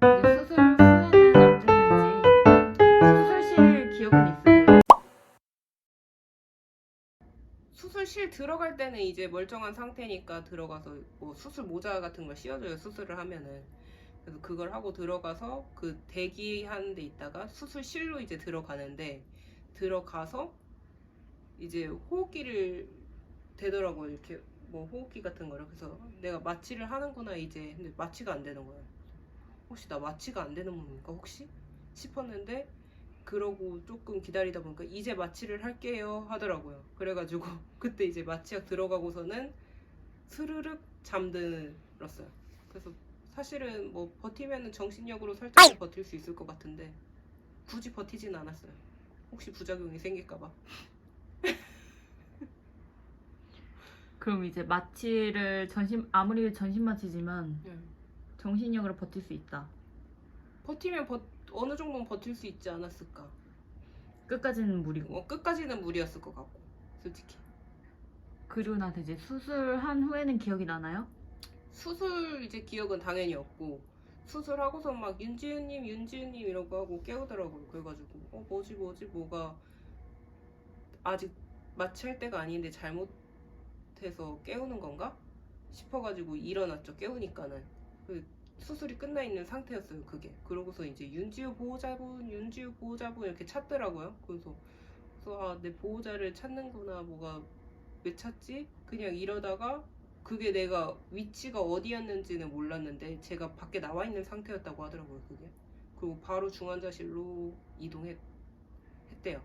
이제 수술 후에는 어땠는지 수술실 기억은 있으세요? 수술실 들어갈 때는 이제 멀쩡한 상태니까 들어가서 뭐 수술 모자 같은 걸 씌워줘요. 수술을 하면은. 그래서 그걸 하고 들어가서 그 대기하는 데 있다가 수술실로 이제 들어가는데, 들어가서 이제 호흡기를 대더라고요. 이렇게 뭐 호흡기 같은 거를. 그래서 내가 마취를 하는구나 이제. 근데 마취가 안 되는 거예요. 혹시 나 마취가 안 되는 몸인가 혹시 싶었는데, 그러고 조금 기다리다 보니까 이제 마취를 할게요 하더라고요. 그래가지고 그때 이제 마취약 들어가고서는 스르륵 잠들었어요. 그래서 사실은 뭐 버티면은 정신력으로 살짝 버틸 수 있을 것 같은데 굳이 버티진 않았어요. 혹시 부작용이 생길까봐. 그럼 이제 마취를 아무리 전신 마취지만 정신력으로 버틸 수 있다. 버티면 어느 정도는 버틸 수 있지 않았을까. 끝까지는 무리고. 끝까지는 무리였을 것 같고 솔직히. 그리고 나서 이제 수술한 후에는 기억이 나나요? 수술 이제 기억은 당연히 없고, 수술하고서 막 윤지은님 이러고 하고 깨우더라고요. 그래가지고 뭐지 뭐가 아직 마취할 때가 아닌데 잘못해서 깨우는 건가 싶어가지고 일어났죠. 깨우니까는 그 수술이 끝나 있는 상태였어요. 그게. 그러고서 이제 윤지우 보호자분 이렇게 찾더라고요. 그래서 내 보호자를 찾는구나. 뭐가 왜 찾지? 그냥 이러다가 그게 내가 위치가 어디였는지는 몰랐는데 제가 밖에 나와 있는 상태였다고 하더라고요. 그게. 그리고 바로 중환자실로 이동했대요.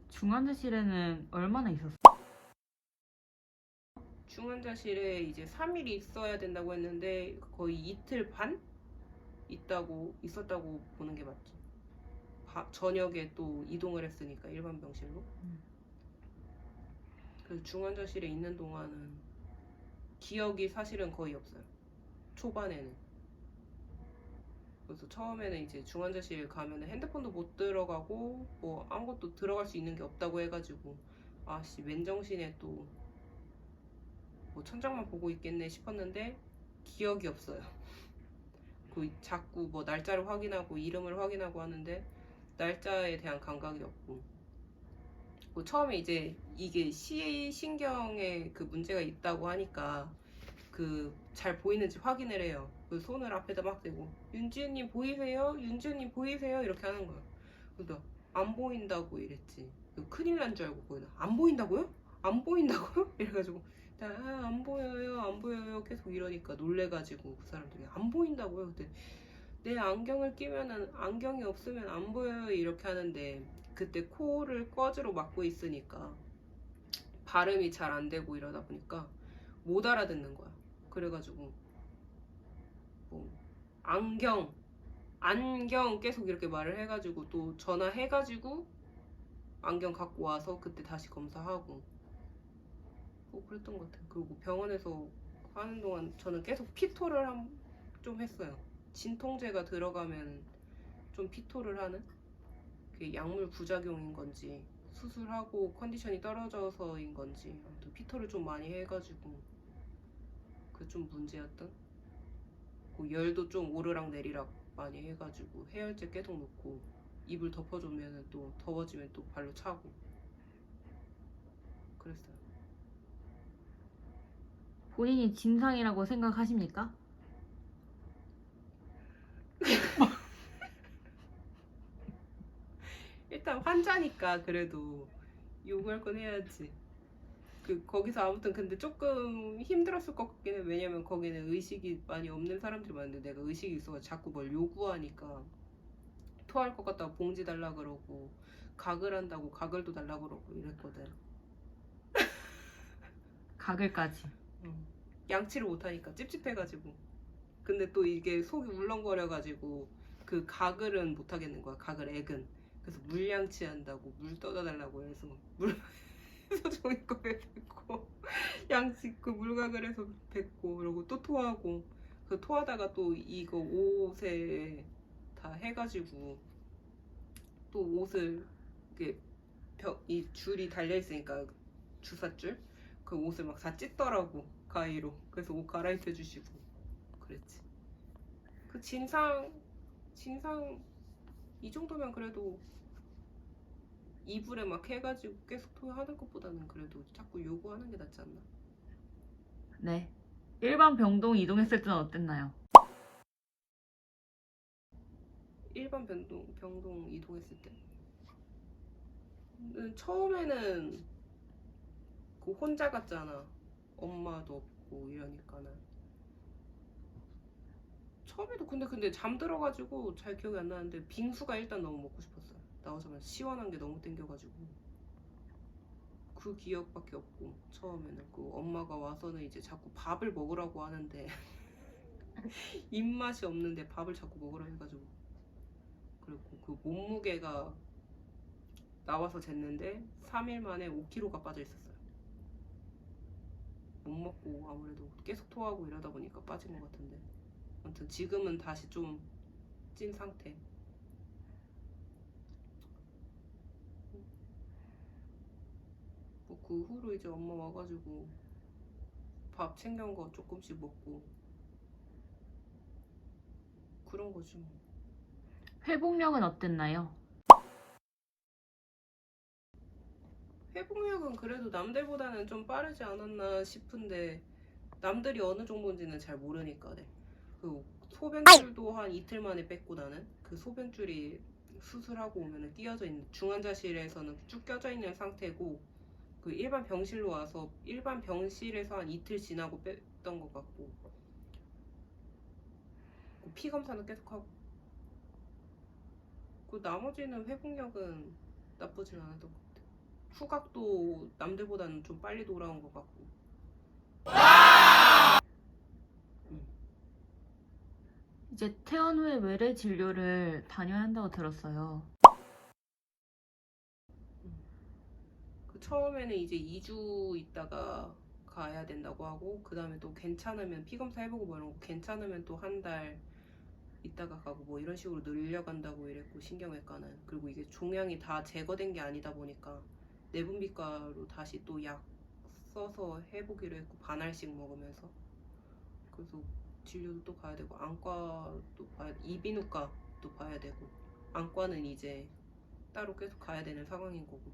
중환자실에는 얼마나 있었어? 중환자실에 이제 3일 있어야 된다고 했는데 거의 이틀 반 있었다고 보는 게 맞죠. 저녁에 또 이동을 했으니까 일반 병실로. 그래서 중환자실에 있는 동안은 기억이 사실은 거의 없어요. 초반에는. 그래서 처음에는 이제 중환자실 가면 핸드폰도 못 들어가고 뭐 아무것도 들어갈 수 있는 게 없다고 해가지고 아씨 맨정신에 또 뭐 천장만 보고 있겠네 싶었는데 기억이 없어요. 그 자꾸 뭐 날짜를 확인하고 이름을 확인하고 하는데 날짜에 대한 감각이 없고, 뭐 처음에 이제 이게 시신경에 그 문제가 있다고 하니까 그 잘 보이는지 확인을 해요. 그 손을 앞에다 막 대고 윤지은님 보이세요? 윤지은님 보이세요? 이렇게 하는 거예요. 그래서 안 보인다고 이랬지. 큰일 난 줄 알고 거기다 안 보인다고요? 안 보인다고요? 이래가지고 안 보여요 안 보여요 계속 이러니까 놀래가지고 그 사람들이 안 보인다고요? 그때 내 안경을 끼면은 안경이 없으면 안 보여요 이렇게 하는데, 그때 코를 꺼즈로 막고 있으니까 발음이 잘 안 되고 이러다 보니까 못 알아듣는 거야. 그래가지고 뭐 안경 계속 이렇게 말을 해가지고 또 전화해가지고 안경 갖고 와서 그때 다시 검사하고 뭐 그랬던 것 같아요. 그리고 병원에서 하는 동안 저는 계속 피토를 좀 했어요. 진통제가 들어가면 좀 피토를 하는, 그게 약물 부작용인 건지 수술하고 컨디션이 떨어져서인 건지 아무튼 피토를 좀 많이 해가지고 그 좀 문제였던. 그 열도 좀 오르락 내리락 많이 해가지고 해열제 계속 놓고 이불 덮어주면 또 더워지면 또 발로 차고 그랬어요. 본인이 진상이라고 생각하십니까? 일단 환자니까 그래도 요구할 건 해야지. 거기서 아무튼 근데 조금 힘들었을 것 같긴 해. 왜냐면 거기는 의식이 많이 없는 사람들이 많은데 내가 의식이 있어서 자꾸 뭘 요구하니까 토할 것 같다고 봉지 달라 그러고 각을 한다고 가글도 달라 그러고 이랬거든. 가글까지. 양치를 못하니까 찝찝해가지고. 근데 또 이게 속이 울렁거려가지고 그 가글은 못하겠는 거야. 가글 액은. 그래서 물양치 한다고 물 떠다 달라고 해서 물에서 종이컵에 뱉고 양치 그 물가글 해서 뱉고 그러고 또 토하고, 그 토하다가 또 이거 옷에 다 해가지고 또 옷을 이렇게 이 줄이 달려있으니까 주삿줄 그 옷을 막 다 찢더라고 가위로. 그래서 옷 갈아입혀 주시고 그랬지. 그 진상 진상 이 정도면 그래도 이불에 막 해가지고 계속 토하는 것보다는 그래도 자꾸 요구하는 게 낫지 않나? 네. 일반 병동 이동했을 때는 어땠나요? 일반 병동 이동했을 때 처음에는 그 혼자 갔잖아. 엄마도 없고 이러니까는 처음에도 근데 잠들어가지고 잘 기억이 안 나는데 빙수가 일단 너무 먹고 싶었어요. 나오자마자 시원한 게 너무 땡겨가지고 그 기억밖에 없고 처음에는 그 엄마가 와서는 이제 자꾸 밥을 먹으라고 하는데 입맛이 없는데 밥을 자꾸 먹으라 해가지고 그리고 그 몸무게가 나와서 쟀는데 3일 만에 5kg가 빠져 있었어요. 못 먹고 아무래도 계속 토하고 이러다 보니까 빠진 것 같은데 아무튼 지금은 다시 좀 찐 상태. 뭐 그 후로 이제 엄마 와가지고 밥 챙겨온 거 조금씩 먹고 그런 거지 뭐. 회복력은 어땠나요? 회복력은 그래도 남들보다는 좀 빠르지 않았나 싶은데 남들이 어느 정도인지는 잘 모르니까. 네. 그 소변줄도 한 이틀 만에 뺐고 나는 그 소변줄이 수술하고 오면은 띄어져 있는 중환자실에서는 쭉 껴져 있는 상태고 그 일반 병실로 와서 일반 병실에서 한 이틀 지나고 뺐던 것 같고 그 피 검사는 계속 하고 그 나머지는 회복력은 나쁘진 않았던 것 같아. 후각도 남들보다는 좀 빨리 돌아온 것 같고. 이제 퇴원 후에 외래 진료를 다녀야 한다고 들었어요. 그 처음에는 이제 2주 있다가 가야 된다고 하고 그 다음에 또 괜찮으면 피 검사 해보고 뭐 이런 거 괜찮으면 또 한 달 있다가 가고 뭐 이런 식으로 늘려간다고 이랬고 신경외과는. 그리고 이게 종양이 다 제거된 게 아니다 보니까 내분비과로 다시 또 약 써서 해보기로 했고 반알씩 먹으면서 그래서 진료도 또 가야 되고 안과도 봐야 이비인후과도 봐야 되고 안과는 이제 따로 계속 가야 되는 상황인 거고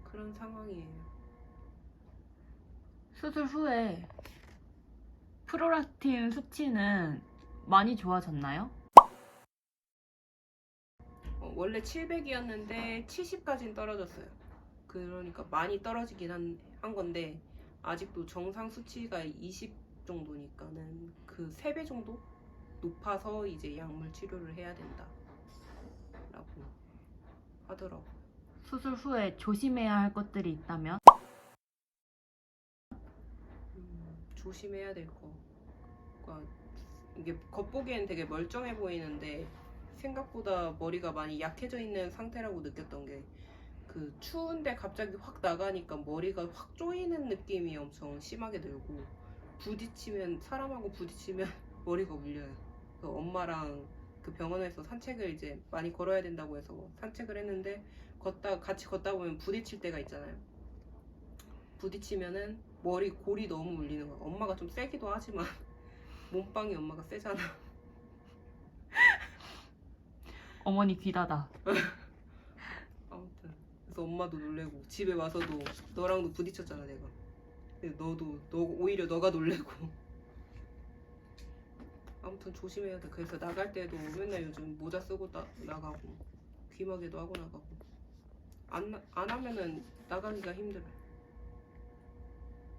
그런 상황이에요. 수술 후에 프로락틴 수치는 많이 좋아졌나요? 원래 700이었는데 70까지는 떨어졌어요. 그러니까 많이 떨어지긴 한 건데 아직도 정상 수치가 20 정도니까는 그 3배 정도 높아서 이제 약물 치료를 해야 된다 라고 하더라고. 수술 후에 조심해야 할 것들이 있다면? 조심해야 될 거가 이게 겉보기엔 되게 멀쩡해 보이는데 생각보다 머리가 많이 약해져 있는 상태라고 느꼈던 게 그 추운데 갑자기 확 나가니까 머리가 확 조이는 느낌이 엄청 심하게 들고 부딪히면 사람하고 부딪히면 머리가 울려요. 그 엄마랑 그 병원에서 산책을 이제 많이 걸어야 된다고 해서 산책을 했는데 같이 걷다 보면 부딪힐 때가 있잖아요. 부딪히면은 머리 골이 너무 울리는 거야. 엄마가 좀 세기도 하지만 몸빵이 엄마가 세잖아. 어머니 귀다다. 아무튼 그래서 엄마도 놀래고 집에 와서도 너랑도 부딪혔잖아 내가. 근데 오히려 너가 놀래고. 아무튼 조심해야 돼. 그래서 나갈 때도 맨날 요즘 모자 쓰고 나가고 귀마개도 하고 나가고 안 하면은 나가기가 힘들어.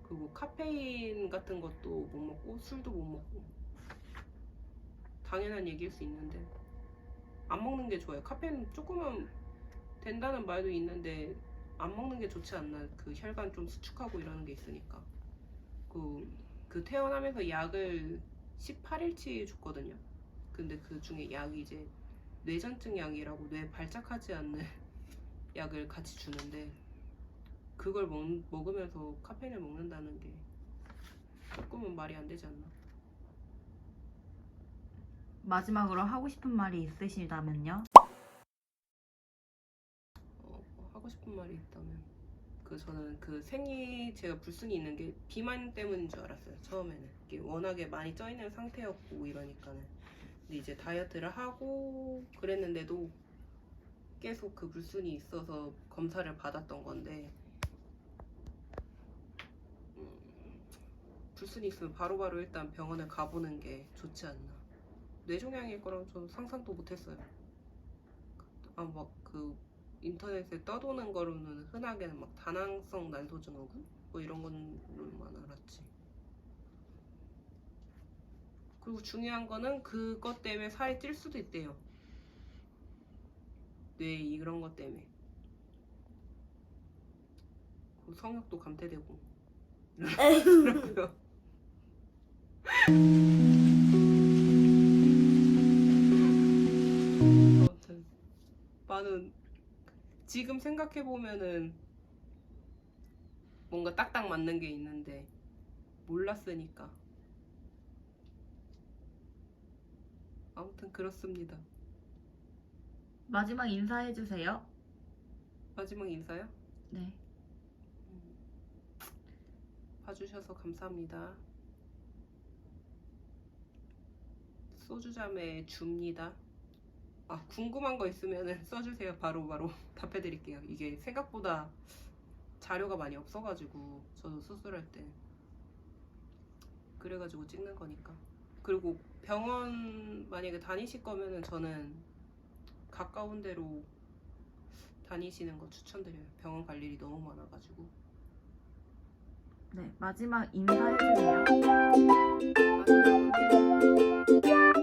그리고 카페인 같은 것도 못 먹고 술도 못 먹고 당연한 얘기일 수 있는데 안 먹는 게 좋아요. 카페인 조금은 된다는 말도 있는데 안 먹는 게 좋지 않나. 그 혈관 좀 수축하고 이러는 게 있으니까. 그 퇴원하면서 약을 18일치 줬거든요. 근데 그 중에 약이 이제 뇌전증 약이라고 뇌 발작하지 않는 약을 같이 주는데 그걸 먹으면서 카페인을 먹는다는 게 조금은 말이 안 되지 않나. 마지막으로 하고 싶은 말이 있으시다면요? 하고 싶은 말이 있다면 저는 그 생리 제가 불순이 있는 게 비만 때문인 줄 알았어요. 처음에는 이게 워낙에 많이 쪄있는 상태였고 이러니까는. 근데 이제 다이어트를 하고 그랬는데도 계속 그 불순이 있어서 검사를 받았던 건데 불순이 있으면 바로바로 일단 병원을 가보는 게 좋지 않나. 뇌종양일 거라면 저는 상상도 못했어요. 아, 막 그 인터넷에 떠도는 거로는 흔하게는 막 다낭성 난소증후군 뭐 이런 것만 알았지. 그리고 중요한 거는 그것 때문에 살이 찔 수도 있대요. 뇌 이런 것 때문에. 그 성욕도 감퇴되고 이러더라고요. 아무튼 많은 지금 생각해 보면은 뭔가 딱딱 맞는 게 있는데 몰랐으니까. 아무튼 그렇습니다. 마지막 인사해주세요. 마지막 인사요? 네. 봐주셔서 감사합니다. 소주잠에 줍니다. 아, 궁금한 거 있으면 써주세요. 바로바로 답해드릴게요. 이게 생각보다 자료가 많이 없어가지고 저도 수술할 때 그래가지고 찍는 거니까. 그리고 병원 만약에 다니실 거면은 저는 가까운 데로 다니시는 거 추천드려요. 병원 갈 일이 너무 많아가지고. 네, 마지막 인사해주세요. 마지막으로